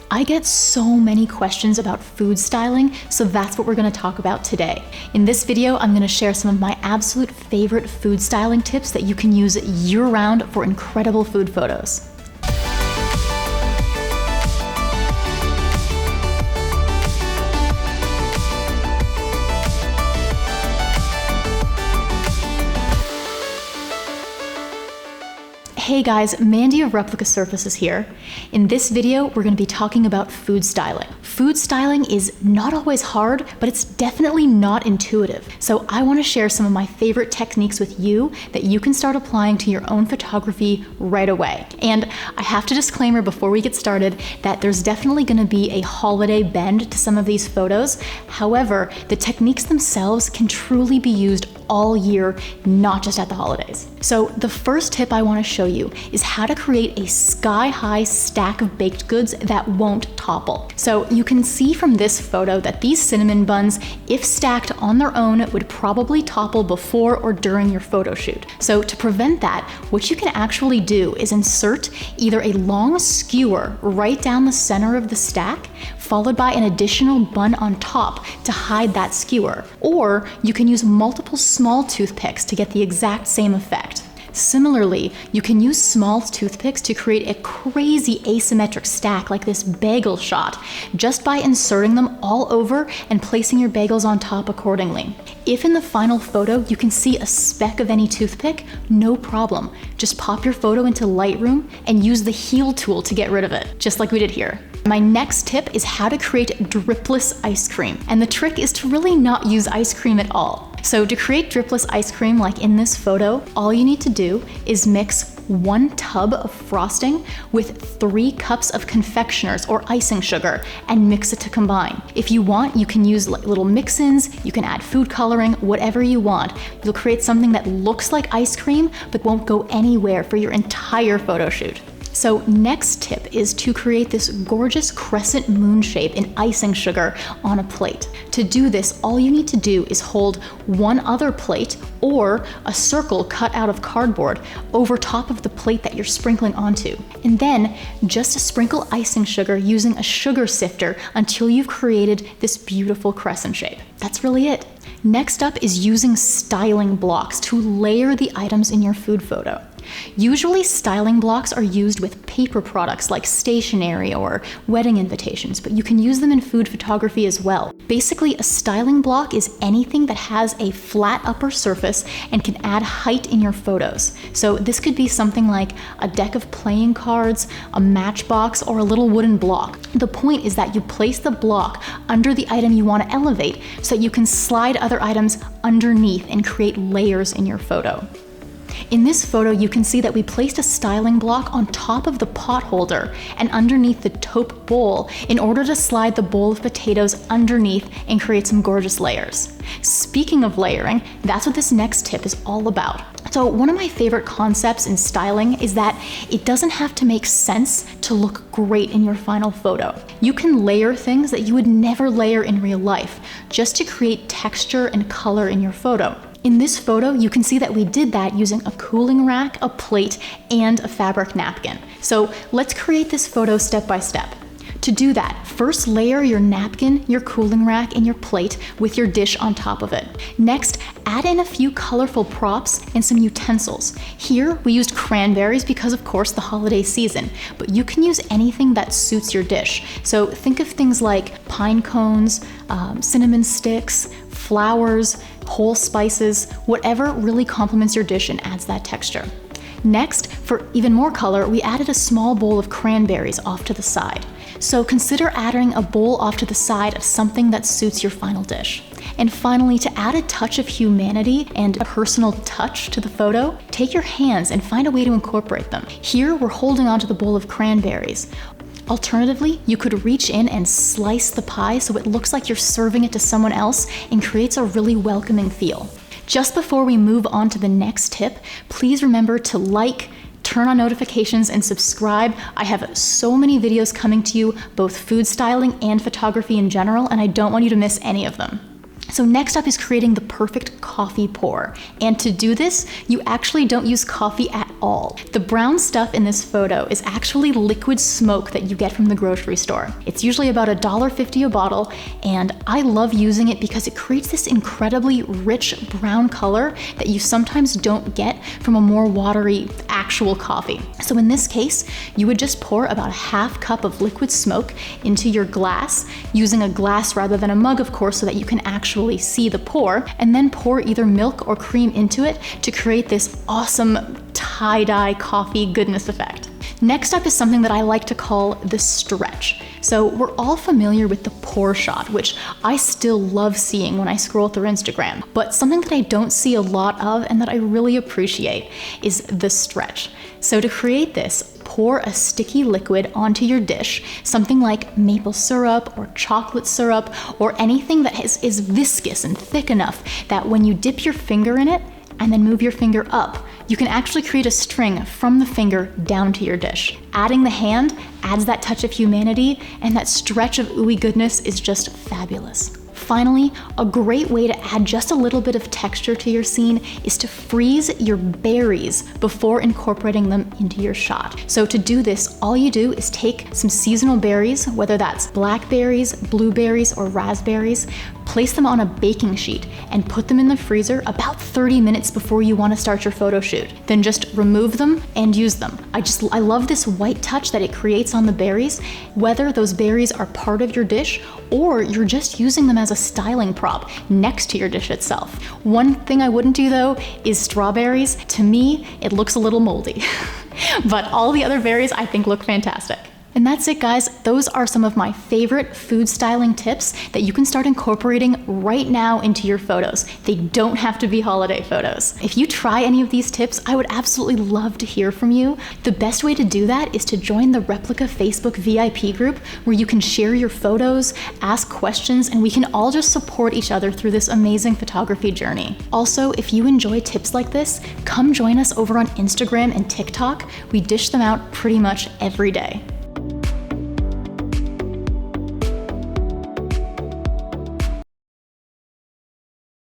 I get so many questions about food styling, so that's what we're gonna talk about today. In this video, I'm gonna share some of my absolute favorite food styling tips that you can use year-round for incredible food photos. Hey guys, Mandy of Replica Surfaces here. In this video, we're going to be talking about food styling. Food styling is not always hard, but it's definitely not intuitive. So I want to share some of my favorite techniques with you that you can start applying to your own photography right away. And I have to disclaimer before we get started that there's definitely going to be a holiday bend to some of these photos. However, the techniques themselves can truly be used all year, not just at the holidays. So the first tip I want to show you is how to create a sky-high stack of baked goods that won't topple. So you can see from this photo that these cinnamon buns, if stacked on their own, would probably topple before or during your photo shoot. So to prevent that, what you can actually do is insert either a long skewer right down the center of the stack, followed by an additional bun on top to hide that skewer. Or you can use multiple small toothpicks to get the exact same effect. Similarly, you can use small toothpicks to create a crazy asymmetric stack like this bagel shot, just by inserting them all over and placing your bagels on top accordingly. If in the final photo you can see a speck of any toothpick, no problem. Just pop your photo into Lightroom and use the heal tool to get rid of it, just like we did here. My next tip is how to create dripless ice cream. And the trick is to really not use ice cream at all. So to create dripless ice cream like in this photo, all you need to do is mix 1 tub of frosting with 3 cups of confectioner's or icing sugar and mix it to combine. If you want, you can use little mix-ins, you can add food coloring, whatever you want. You'll create something that looks like ice cream but won't go anywhere for your entire photo shoot. So next tip is to create this gorgeous crescent moon shape in icing sugar on a plate. To do this, all you need to do is hold one other plate or a circle cut out of cardboard over top of the plate that you're sprinkling onto. And then just sprinkle icing sugar using a sugar sifter until you've created this beautiful crescent shape. That's really it. Next up is using styling blocks to layer the items in your food photo. Usually styling blocks are used with paper products like stationery or wedding invitations, but you can use them in food photography as well. Basically, a styling block is anything that has a flat upper surface and can add height in your photos. So this could be something like a deck of playing cards, a matchbox, or a little wooden block. The point is that you place the block under the item you want to elevate so that you can slide other items underneath and create layers in your photo. In this photo, you can see that we placed a styling block on top of the pot holder and underneath the taupe bowl in order to slide the bowl of potatoes underneath and create some gorgeous layers. Speaking of layering, that's what this next tip is all about. So one of my favorite concepts in styling is that it doesn't have to make sense to look great in your final photo. You can layer things that you would never layer in real life, just to create texture and color in your photo. In this photo, you can see that we did that using a cooling rack, a plate, and a fabric napkin. So let's create this photo step by step. To do that, first layer your napkin, your cooling rack, and your plate with your dish on top of it. Next, add in a few colorful props and some utensils. Here, we used cranberries because of course the holiday season, but you can use anything that suits your dish. So think of things like pine cones, cinnamon sticks, flowers, whole spices, whatever really complements your dish and adds that texture. Next, for even more color, we added a small bowl of cranberries off to the side. So consider adding a bowl off to the side of something that suits your final dish. And finally, to add a touch of humanity and a personal touch to the photo, take your hands and find a way to incorporate them. Here, we're holding onto the bowl of cranberries. Alternatively, you could reach in and slice the pie so it looks like you're serving it to someone else and creates a really welcoming feel. Just before we move on to the next tip, please remember to like, turn on notifications, and subscribe. I have so many videos coming to you, both food styling and photography in general, and I don't want you to miss any of them. So next up is creating the perfect coffee pour. And to do this, you actually don't use coffee at all. The brown stuff in this photo is actually liquid smoke that you get from the grocery store. It's usually about $1.50 a bottle, and I love using it because it creates this incredibly rich brown color that you sometimes don't get from a more watery actual coffee. So in this case, you would just pour about a half cup of liquid smoke into your glass, using a glass rather than a mug, of course, so that you can actually see the pour, and then pour either milk or cream into it to create this awesome tie-dye coffee goodness effect. Next up is something that I like to call the stretch. So we're all familiar with the pour shot, which I still love seeing when I scroll through Instagram. But something that I don't see a lot of and that I really appreciate is the stretch. So to create this, pour a sticky liquid onto your dish, something like maple syrup or chocolate syrup or anything that is viscous and thick enough that when you dip your finger in it and then move your finger up, you can actually create a string from the finger down to your dish. Adding the hand adds that touch of humanity, and that stretch of ooey goodness is just fabulous. Finally, a great way to add just a little bit of texture to your scene is to freeze your berries before incorporating them into your shot. So to do this, all you do is take some seasonal berries, whether that's blackberries, blueberries, or raspberries, place them on a baking sheet and put them in the freezer about 30 minutes before you want to start your photo shoot. Then just remove them and use them. I love this white touch that it creates on the berries, whether those berries are part of your dish or you're just using them as a styling prop next to your dish itself. One thing I wouldn't do though is strawberries. To me, it looks a little moldy, but all the other berries I think look fantastic. And that's it, guys. Those are some of my favorite food styling tips that you can start incorporating right now into your photos. They don't have to be holiday photos. If you try any of these tips, I would absolutely love to hear from you. The best way to do that is to join the Replica Facebook VIP group, where you can share your photos, ask questions, and we can all just support each other through this amazing photography journey. Also, if you enjoy tips like this, come join us over on Instagram and TikTok. We dish them out pretty much every day.